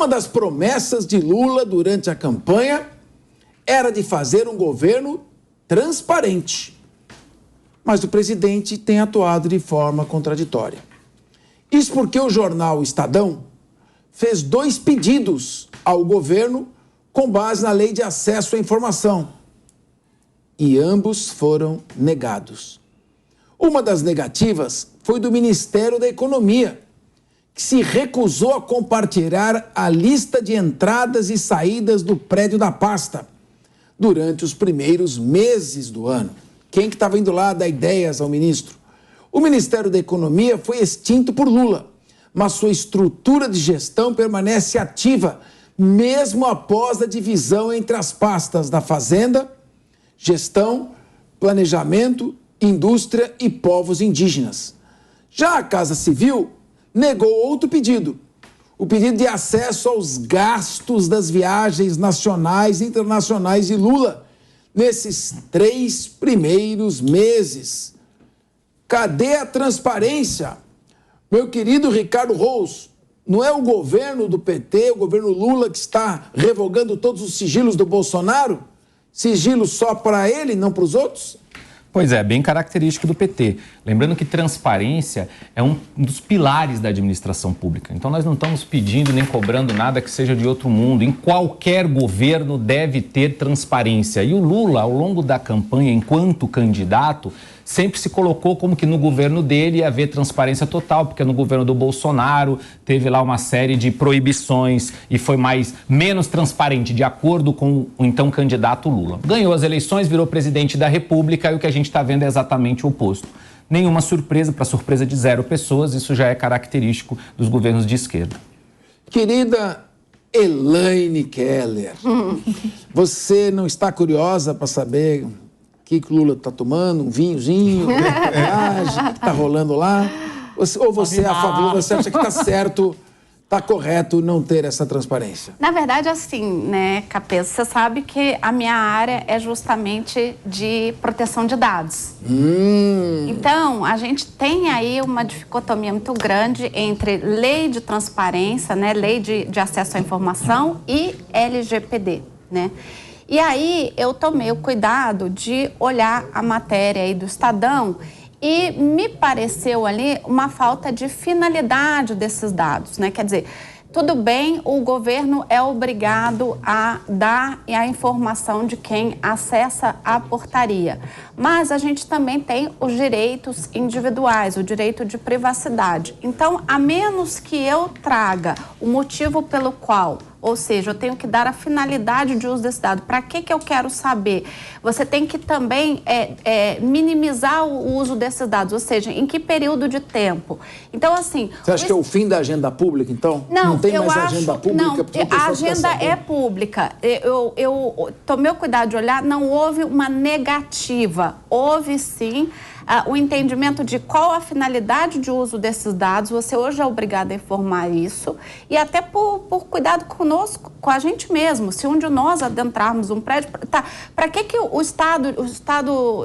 Uma das promessas de Lula durante a campanha era de fazer um governo transparente. Mas o presidente tem atuado de forma contraditória. Isso porque o jornal Estadão fez 2 pedidos ao governo com base na Lei de Acesso à Informação. E ambos foram negados. Uma das negativas foi do Ministério da Economia, que se recusou a compartilhar a lista de entradas e saídas do prédio da pasta durante os primeiros meses do ano. Quem que estava indo lá dar ideias ao ministro? O Ministério da Economia foi extinto por Lula, mas sua estrutura de gestão permanece ativa, mesmo após a divisão entre as pastas da Fazenda, Gestão, Planejamento, Indústria e Povos Indígenas. Já a Casa Civil negou outro pedido, o pedido de acesso aos gastos das viagens nacionais e internacionais de Lula nesses 3 primeiros meses. Cadê a transparência? Meu querido Ricardo Rous, não é o governo do PT, o governo Lula, que está revogando todos os sigilos do Bolsonaro? Sigilo só para ele, não para os outros? Pois é, bem característico do PT. Lembrando que transparência é um dos pilares da administração pública. Então nós não estamos pedindo nem cobrando nada que seja de outro mundo. Em qualquer governo deve ter transparência. E o Lula, ao longo da campanha, enquanto candidato, sempre se colocou como que no governo dele ia haver transparência total, porque no governo do Bolsonaro teve lá uma série de proibições e foi menos transparente, de acordo com o então candidato Lula. Ganhou as eleições, virou presidente da República e o que a gente está vendo é exatamente o oposto. Nenhuma surpresa, para surpresa de 0 pessoas, isso já é característico dos governos de esquerda. Querida Elaine Keller, você não está curiosa para saber o que o Lula está tomando, um vinhozinho, viagem, o que está rolando lá? Ou você é a favor, você acha que está certo, está correto não ter essa transparência? Na verdade, assim, né, Capês, você sabe que a minha área é justamente de proteção de dados. Então, a gente tem aí uma dicotomia muito grande entre lei de transparência, né, lei de acesso à informação e LGPD, né? E aí, eu tomei o cuidado de olhar a matéria aí do Estadão e me pareceu ali uma falta de finalidade desses dados, né? Quer dizer, tudo bem, o governo é obrigado a dar a informação de quem acessa a portaria, mas a gente também tem os direitos individuais, o direito de privacidade. Então, a menos que eu traga o motivo pelo qual, ou seja, eu tenho que dar a finalidade de uso desse dado. Para que eu quero saber? Você tem que também minimizar o uso desses dados, ou seja, em que período de tempo. Então, assim... Você acha que é o fim da agenda pública, então? Não tem mais agenda pública? Não, a agenda é pública. Eu tomei o cuidado de olhar, não houve uma negativa. Houve, sim, o entendimento de qual a finalidade de uso desses dados. Você hoje é obrigado a informar isso. E até por cuidado conosco, com a gente mesmo. Se um de nós adentrarmos um prédio... Tá, para que o Estado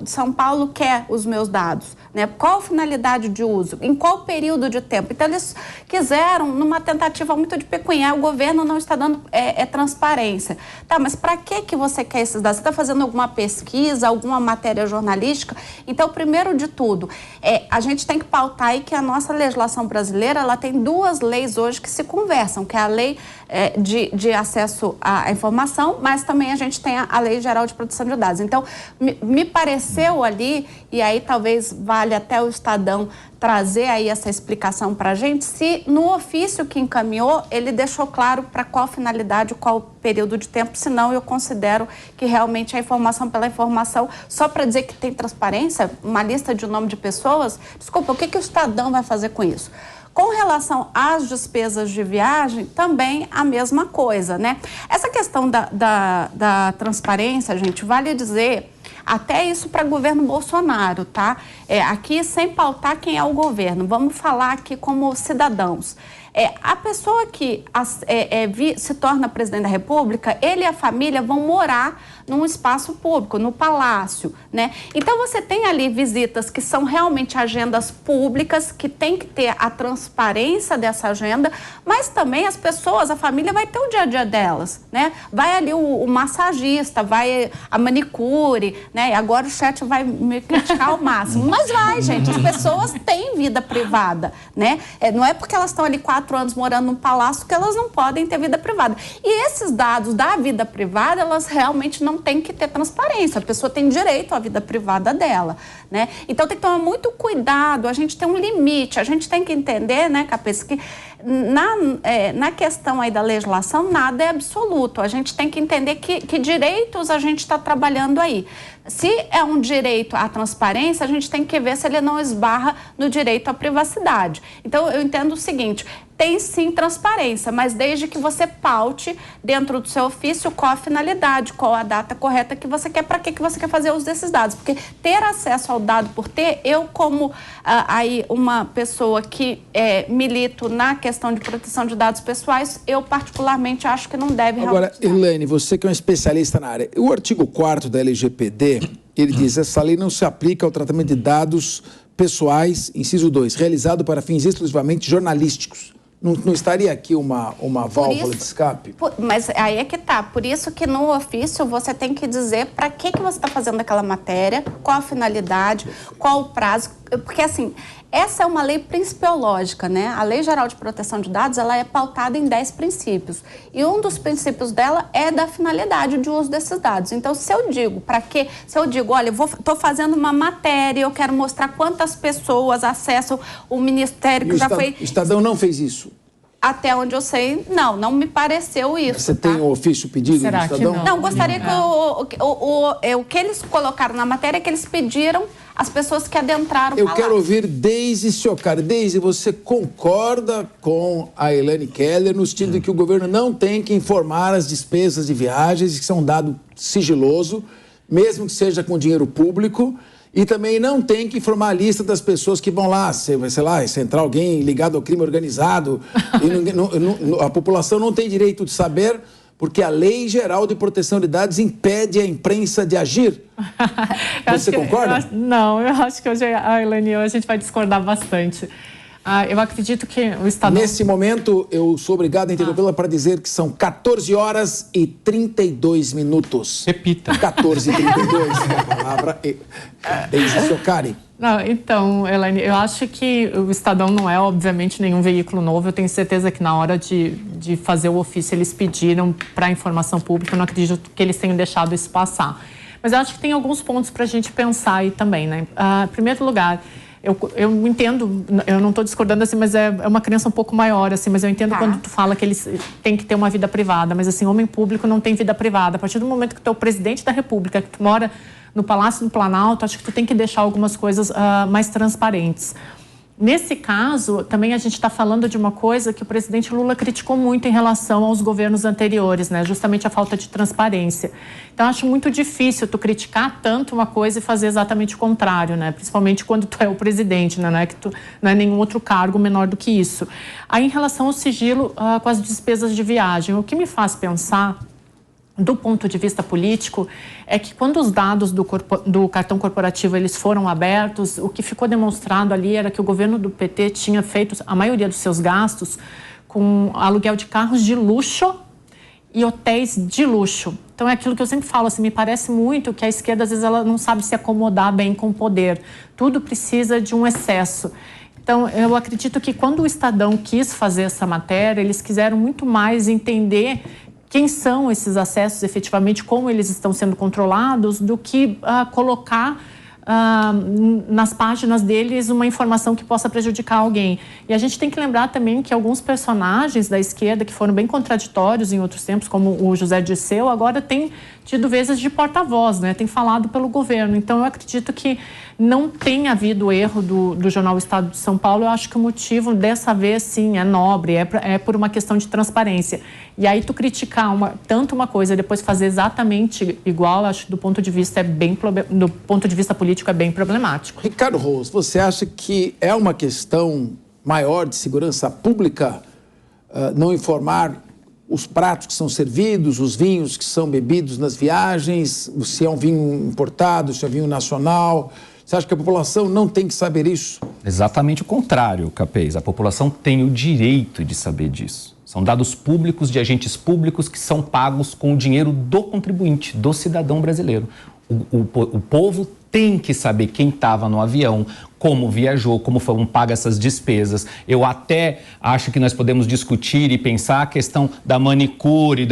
de São Paulo quer os meus dados? Né? Qual a finalidade de uso? Em qual período de tempo? Então, eles quiseram, numa tentativa muito de pecunhar, o governo não está dando transparência. Tá, mas para que você quer esses dados? Você está fazendo alguma pesquisa, alguma matéria jornalística? Então, primeiro de tudo, a gente tem que pautar aí que a nossa legislação brasileira, ela tem 2 leis hoje que se conversam, que é a lei de acesso à informação, mas também a gente tem a Lei Geral de Proteção de Dados. Então, me pareceu ali, e aí talvez vale até o Estadão trazer aí essa explicação para a gente, se no ofício que encaminhou, ele deixou claro para qual finalidade, qual período de tempo, senão eu considero que realmente a informação pela informação, só para dizer que tem transparência, uma lista de nome de pessoas, desculpa, o que o Estadão vai fazer com isso? Com relação às despesas de viagem, também a mesma coisa, né? Essa questão da transparência, gente, vale dizer, até isso para governo Bolsonaro, tá? Aqui, sem pautar quem é o governo, vamos falar aqui como cidadãos. A pessoa que se torna presidente da República, ele e a família vão morar num espaço público, no palácio, né? Então você tem ali visitas que são realmente agendas públicas, que tem que ter a transparência dessa agenda, mas também as pessoas, a família vai ter o dia a dia delas, né? Vai ali o massagista, vai a manicure, né? E agora o chat vai me criticar ao máximo, mas vai, gente, as pessoas têm vida privada, né? Não é porque elas estão ali 4 anos morando num palácio que elas não podem ter vida privada. E esses dados da vida privada, elas realmente não têm que ter transparência. A pessoa tem direito à vida privada dela, né? Então tem que tomar muito cuidado, a gente tem um limite, a gente tem que entender, né, Capês, que na questão aí da legislação nada é absoluto. A gente tem que entender que direitos a gente está trabalhando aí. Se é um direito à transparência, a gente tem que ver se ele não esbarra no direito à privacidade. Então, eu entendo o seguinte, tem sim transparência, mas desde que você paute dentro do seu ofício qual a finalidade, qual a data correta que você quer, para que você quer fazer uso desses dados. Porque ter acesso ao dado por ter, eu como aí uma pessoa que milito na questão de proteção de dados pessoais, eu particularmente acho que não deve... Agora, Elaine, você que é um especialista na área, o artigo 4º da LGPD, ele diz, essa lei não se aplica ao tratamento de dados pessoais, inciso 2, realizado para fins exclusivamente jornalísticos. Não estaria aqui uma válvula de escape? Mas aí é que tá. Por isso que no ofício você tem que dizer para que você está fazendo aquela matéria, qual a finalidade, qual o prazo. Porque, assim, essa é uma lei principiológica, né? A Lei Geral de Proteção de Dados, ela é pautada em 10 princípios. E um dos princípios dela é da finalidade de uso desses dados. Então, se eu digo, para quê? Se eu digo, olha, estou fazendo uma matéria, eu quero mostrar quantas pessoas acessam o Ministério que já foi... O Estadão não fez isso? Até onde eu sei, não me pareceu isso. Você tem o ofício pedido do Estadão? Não, gostaria que o que eles colocaram na matéria é que eles pediram as pessoas que adentraram o palácio. Eu quero ouvir Deise Ciocari. Deise, você concorda com a Elaine Keller no sentido de que o governo não tem que informar as despesas de viagens, que são dado sigiloso, mesmo que seja com dinheiro público, e também não tem que informar a lista das pessoas que vão lá, sei lá, se entrar alguém ligado ao crime organizado, e a população não tem direito de saber, porque a Lei Geral de Proteção de Dados impede a imprensa de agir. Você concorda? Eu acho que hoje a Elaine e eu, a gente vai discordar bastante. Eu acredito que o Estadão... Nesse momento, eu sou obrigado a interrompê-la para dizer que são 14 horas e 32 minutos. Repita. 14h32, a palavra Deise Ciocari. Então, Elaine, eu acho que o Estadão não é, obviamente, nenhum veículo novo. Eu tenho certeza que na hora de fazer o ofício, eles pediram para a informação pública. Eu não acredito que eles tenham deixado isso passar. Mas eu acho que tem alguns pontos para a gente pensar aí também, né? Em primeiro lugar... Eu entendo, eu não estou discordando assim, mas é uma crença um pouco maior, assim, mas eu entendo quando tu fala que eles têm que ter uma vida privada, mas assim, homem público não tem vida privada. A partir do momento que tu é o presidente da República, que tu mora no Palácio do Planalto, acho que tu tem que deixar algumas coisas mais transparentes. Nesse caso, também a gente está falando de uma coisa que o presidente Lula criticou muito em relação aos governos anteriores, né? Justamente a falta de transparência. Então, acho muito difícil tu criticar tanto uma coisa e fazer exatamente o contrário, né? Principalmente quando tu é o presidente, né? Não é que tu não é nenhum outro cargo menor do que isso. Aí, em relação ao sigilo com as despesas de viagem, o que me faz pensar, do ponto de vista político, é que quando os dados do cartão corporativo eles foram abertos, o que ficou demonstrado ali era que o governo do PT tinha feito a maioria dos seus gastos com aluguel de carros de luxo e hotéis de luxo. Então é aquilo que eu sempre falo, assim, me parece muito que a esquerda às vezes ela não sabe se acomodar bem com o poder. Tudo precisa de um excesso. Então, eu acredito que quando o Estadão quis fazer essa matéria, eles quiseram muito mais entender quem são esses acessos efetivamente, como eles estão sendo controlados, do que colocar nas páginas deles uma informação que possa prejudicar alguém. E a gente tem que lembrar também que alguns personagens da esquerda, que foram bem contraditórios em outros tempos, como o José Dirceu, agora tem tido vezes de porta-voz, né? Tem falado pelo governo. Então, eu acredito que não tem havido erro do jornal Estado de São Paulo. Eu acho que o motivo dessa vez, sim, é nobre, é por uma questão de transparência. E aí, tu criticar tanto uma coisa e depois fazer exatamente igual, acho que do ponto de vista político é bem problemático. Ricardo Rose, você acha que é uma questão maior de segurança pública não informar os pratos que são servidos, os vinhos que são bebidos nas viagens, se é um vinho importado, se é vinho nacional? Você acha que a população não tem que saber isso? Exatamente o contrário, Capês. A população tem o direito de saber disso. São dados públicos de agentes públicos que são pagos com o dinheiro do contribuinte, do cidadão brasileiro. O povo tem que saber quem estava no avião, como viajou, como paga essas despesas. Eu até acho que nós podemos discutir e pensar a questão da manicure,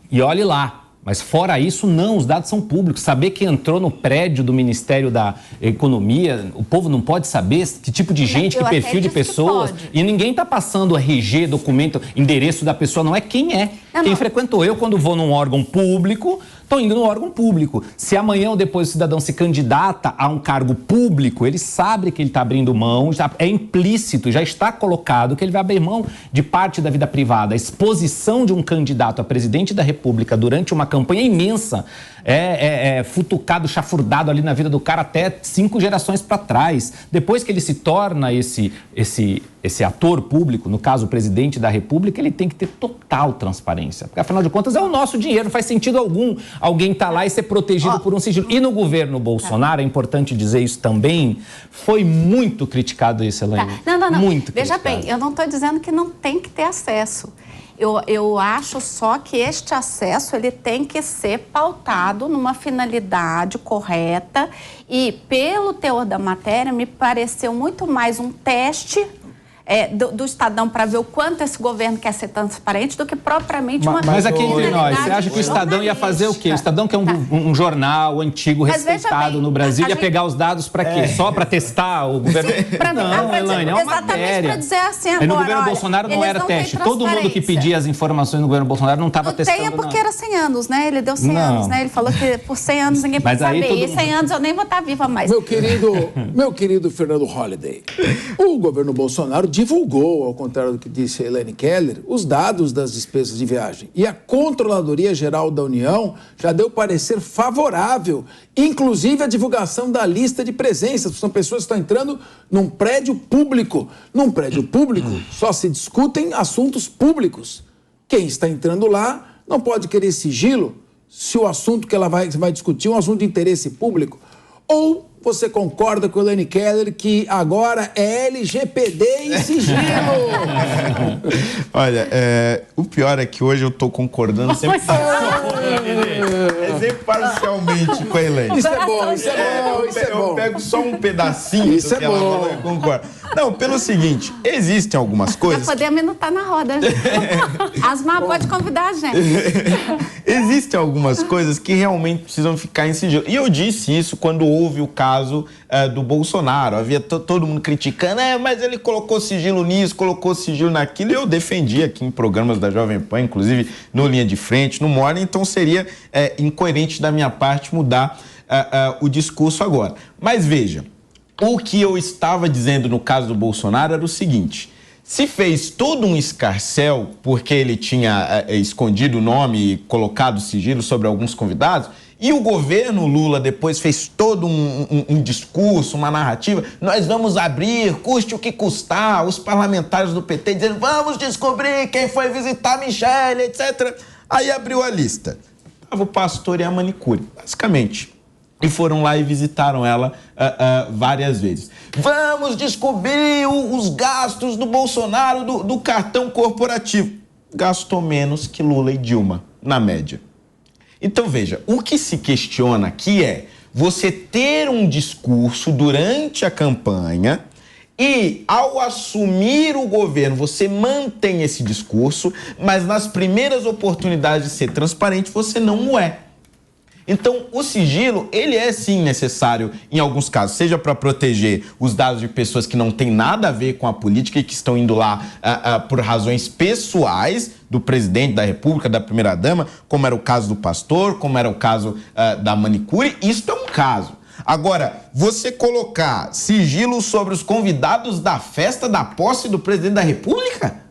e olhe lá. Mas fora isso, não, os dados são públicos. Saber que entrou no prédio do Ministério da Economia, o povo não pode saber que tipo de gente, que perfil de pessoas. E ninguém está passando RG, documento, endereço da pessoa, não é quem é. Quem frequentou. Eu, quando vou num órgão público, estou indo no órgão público. Se amanhã ou depois o cidadão se candidata a um cargo público, ele sabe que ele está abrindo mão, já é implícito, já está colocado que ele vai abrir mão de parte da vida privada. A exposição de um candidato a presidente da República durante uma campanha imensa, futucado, chafurdado ali na vida do cara até 5 gerações para trás. Depois que ele se torna esse ator público, no caso o presidente da República, ele tem que ter total transparência. Porque, afinal de contas, é o nosso dinheiro, não faz sentido algum alguém estar lá e ser protegido por um sigilo. E no governo Bolsonaro, é importante dizer isso também, foi muito criticado isso, Elaine. Não. Muito Veja criticado. bem, eu não estou dizendo que não tem que ter acesso. Eu acho só que este acesso ele tem que ser pautado numa finalidade correta e, pelo teor da matéria, me pareceu muito mais um teste do Estadão para ver o quanto esse governo quer ser transparente do que propriamente uma... Mas aqui entre nós, você acha que o Estadão ia fazer o quê? O Estadão, que é um jornal antigo, respeitado no Brasil, ia pegar os dados para quê? Só para testar o governo? Não, Elaine, é uma exatamente matéria. para dizer assim agora, no governo Bolsonaro não era teste. Todo mundo que pedia as informações no governo Bolsonaro não estava testando. Tem porque era 100 anos, né? Ele deu 100 anos, né? Ele falou que por 100 anos ninguém pode saber. E 100 anos eu nem vou estar viva mais. Meu querido Fernando Holliday, o governo Bolsonaro divulgou, ao contrário do que disse a Elaine Keller, os dados das despesas de viagem. E a Controladoria Geral da União já deu parecer favorável, inclusive a divulgação da lista de presenças. São pessoas que estão entrando num prédio público. Num prédio público só se discutem assuntos públicos. Quem está entrando lá não pode querer sigilo se o assunto que ela vai discutir é um assunto de interesse público. Ou você concorda com a Elaine Keller que agora é LGPD e sigilo? Olha, o pior é que hoje eu tô concordando sempre parcialmente com a Elaine. Isso é bom, isso é bom. Eu pego só um pedacinho isso do que ela falou e concordo. Não, pelo seguinte, existem algumas coisas... Já podemos não estar na roda. Asmar, pode convidar a gente. Existem algumas coisas que realmente precisam ficar em sigilo. E eu disse isso quando houve o caso do Bolsonaro. Havia todo mundo criticando, mas ele colocou sigilo nisso, colocou sigilo naquilo. E eu defendi aqui em programas da Jovem Pan, inclusive no Linha de Frente, no Morning. Então seria incoerente da minha parte mudar o discurso agora. Mas veja, o que eu estava dizendo no caso do Bolsonaro era o seguinte: se fez todo um escarcéu porque ele tinha escondido o nome e colocado sigilo sobre alguns convidados, e o governo Lula depois fez todo um discurso, uma narrativa, nós vamos abrir, custe o que custar, os parlamentares do PT dizendo, vamos descobrir quem foi visitar a Michelle, etc. Aí abriu a lista. Estava o pastor e a manicure, basicamente. E foram lá e visitaram ela várias vezes. Vamos descobrir os gastos do Bolsonaro, do cartão corporativo. Gastou menos que Lula e Dilma, na média. Então, veja, o que se questiona aqui é você ter um discurso durante a campanha e, ao assumir o governo, você mantém esse discurso, mas nas primeiras oportunidades de ser transparente, você não o é. Então, o sigilo, ele é sim necessário em alguns casos, seja para proteger os dados de pessoas que não têm nada a ver com a política e que estão indo lá por razões pessoais do presidente da República, da primeira-dama, como era o caso do pastor, como era o caso da manicure, isso é um caso. Agora, você colocar sigilo sobre os convidados da festa da posse do presidente da República?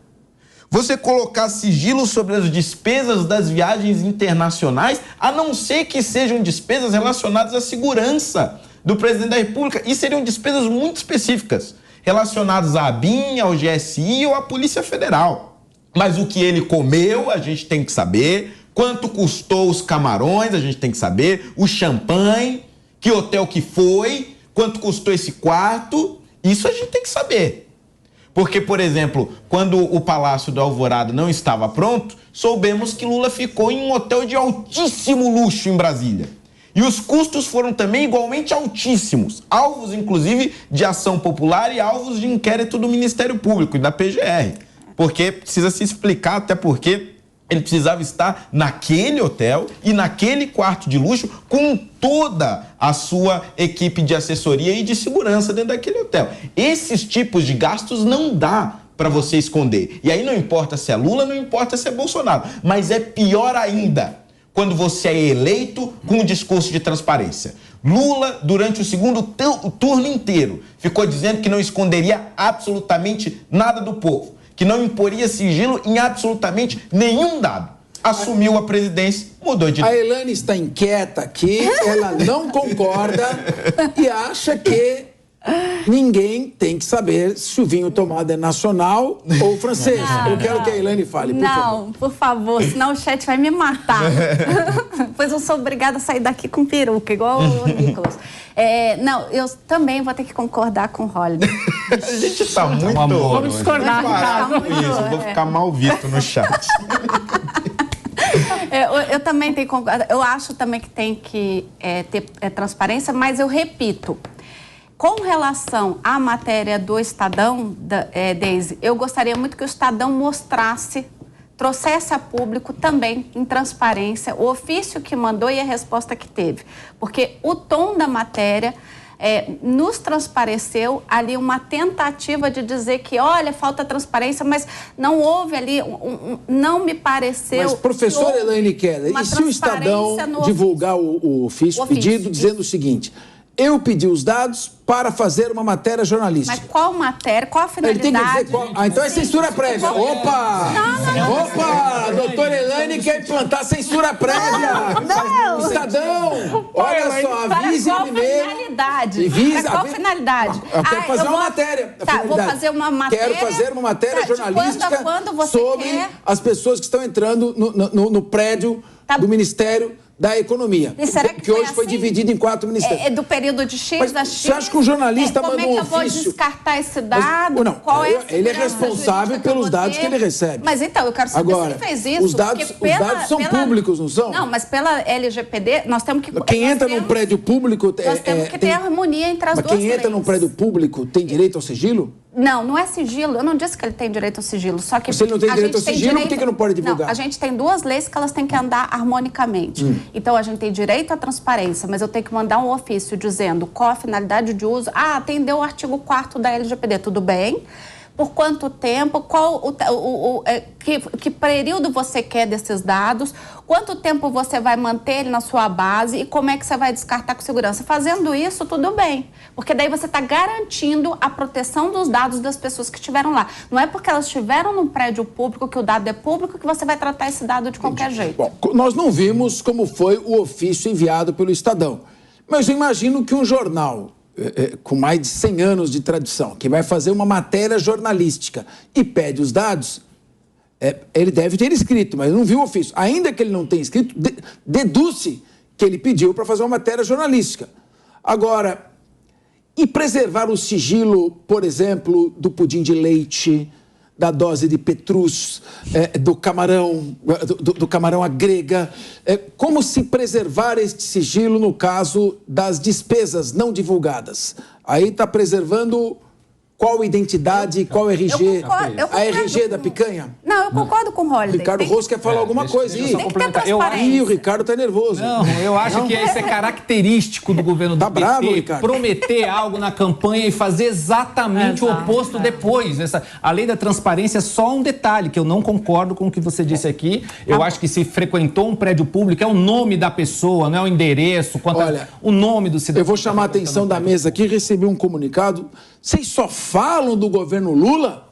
Você colocar sigilo sobre as despesas das viagens internacionais, a não ser que sejam despesas relacionadas à segurança do presidente da República, e seriam despesas muito específicas, relacionadas à ABIN, ao GSI ou à Polícia Federal. Mas o que ele comeu, a gente tem que saber. Quanto custou os camarões, a gente tem que saber. O champanhe, que hotel que foi, quanto custou esse quarto. Isso a gente tem que saber. Porque, por exemplo, quando o Palácio do Alvorada não estava pronto, soubemos que Lula ficou em um hotel de altíssimo luxo em Brasília. E os custos foram também igualmente altíssimos, alvos, inclusive, de ação popular e alvos de inquérito do Ministério Público e da PGR. Porque precisa se explicar, até porque ele precisava estar naquele hotel e naquele quarto de luxo com toda a sua equipe de assessoria e de segurança dentro daquele hotel. Esses tipos de gastos não dá para você esconder. E aí não importa se é Lula, não importa se é Bolsonaro. Mas é pior ainda quando você é eleito com um discurso de transparência. Lula, durante o segundo turno inteiro, ficou dizendo que não esconderia absolutamente nada do povo, que não imporia sigilo em absolutamente nenhum dado. Assumiu a presidência, mudou de... A Elaine está inquieta aqui, ela não concorda e acha que ninguém tem que saber se o vinho tomado é nacional ou francês. Eu quero que a Elaine fale, por favor. Não, por favor, senão o chat vai me matar. Pois eu sou obrigada a sair daqui com peruca, igual o Nicolas. Não, eu também vou ter que concordar com o Holliday. A gente está muito... Vamos discordar. Parado com isso, vou ficar mal visto no chat. Eu também tenho que concordar. Eu acho também que tem que ter transparência, mas eu repito, com relação à matéria do Estadão, Deise, eu gostaria muito que o Estadão mostrasse, trouxesse a público também, em transparência, o ofício que mandou e a resposta que teve. Porque o tom da matéria nos transpareceu ali uma tentativa de dizer que, olha, falta transparência, mas não houve ali, não me pareceu... Mas, professora Elaine Keller, e se o Estadão divulgar o ofício pedido dizendo o seguinte... Eu pedi os dados para fazer uma matéria jornalística. Mas qual matéria? Qual a finalidade? Ele tem que dizer qual... então é censura prévia. Opa! Opa! A doutora Elaine quer implantar censura prévia. Não! Estadão! Olha só, avise primeiro. Qual finalidade? Eu quero fazer uma matéria. Tá, vou fazer uma matéria. Quero fazer uma matéria jornalística sobre as pessoas que estão entrando no prédio do Ministério da Economia, que hoje foi dividido em 4 ministérios. É do período de X a X. Você acha que um jornalista manda um ofício? Como é que eu vou descartar esse dado? Não, ele é responsável pelos dados que ele recebe. Mas então, eu quero saber se ele fez isso. Os dados são públicos, não são? Não, mas pela LGPD, nós temos que... Quem entra num prédio público... Nós temos que ter harmonia entre as duas leis. Mas quem entra num prédio público tem direito ao sigilo? Não, não é sigilo. Eu não disse que ele tem direito ao sigilo. Só que se ele não tem direito ao sigilo, por que não pode divulgar? Não, a gente tem 2 leis que elas têm que andar harmonicamente. Então, a gente tem direito à transparência, mas eu tenho que mandar um ofício dizendo qual a finalidade de uso. Atendeu o artigo 4º da LGPD, tudo bem. Por quanto tempo, que período você quer desses dados, quanto tempo você vai manter ele na sua base e como é que você vai descartar com segurança. Fazendo isso, tudo bem, porque daí você está garantindo a proteção dos dados das pessoas que estiveram lá. Não é porque elas estiveram num prédio público, que o dado é público, que você vai tratar esse dado de qualquer jeito. Bom, nós não vimos como foi o ofício enviado pelo Estadão, mas eu imagino que um jornal... com mais de 100 anos de tradição, que vai fazer uma matéria jornalística e pede os dados, ele deve ter escrito, mas não viu o ofício. Ainda que ele não tenha escrito, deduz-se que ele pediu para fazer uma matéria jornalística. Agora, e preservar o sigilo, por exemplo, do pudim de leite, da dose de petrus, do camarão à grega. Como se preservar este sigilo no caso das despesas não divulgadas? Aí está preservando qual identidade, qual RG? A RG da picanha? Não, eu concordo com o Holliday. Ricardo Rosso quer falar alguma coisa aí. Tem que ter transparência. O Ricardo está nervoso. Não, eu acho que isso é característico do governo do PT. Bravo, Ricardo. Prometer algo na campanha e fazer exatamente o oposto depois. A lei da transparência é só um detalhe, que eu não concordo com o que você disse aqui. Eu acho que se frequentou um prédio público, é o nome da pessoa, não é o endereço, o nome do cidadão. Eu vou chamar a atenção da mesa aqui, recebi um comunicado. Vocês só falam do governo Lula?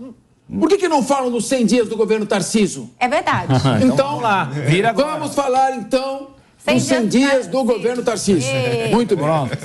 Por que não falam dos 100 dias do governo Tarcísio? É verdade. Então, vamos lá. Vamos falar, então, dos 100 dias do governo Tarcísio. Muito bem. Pronto.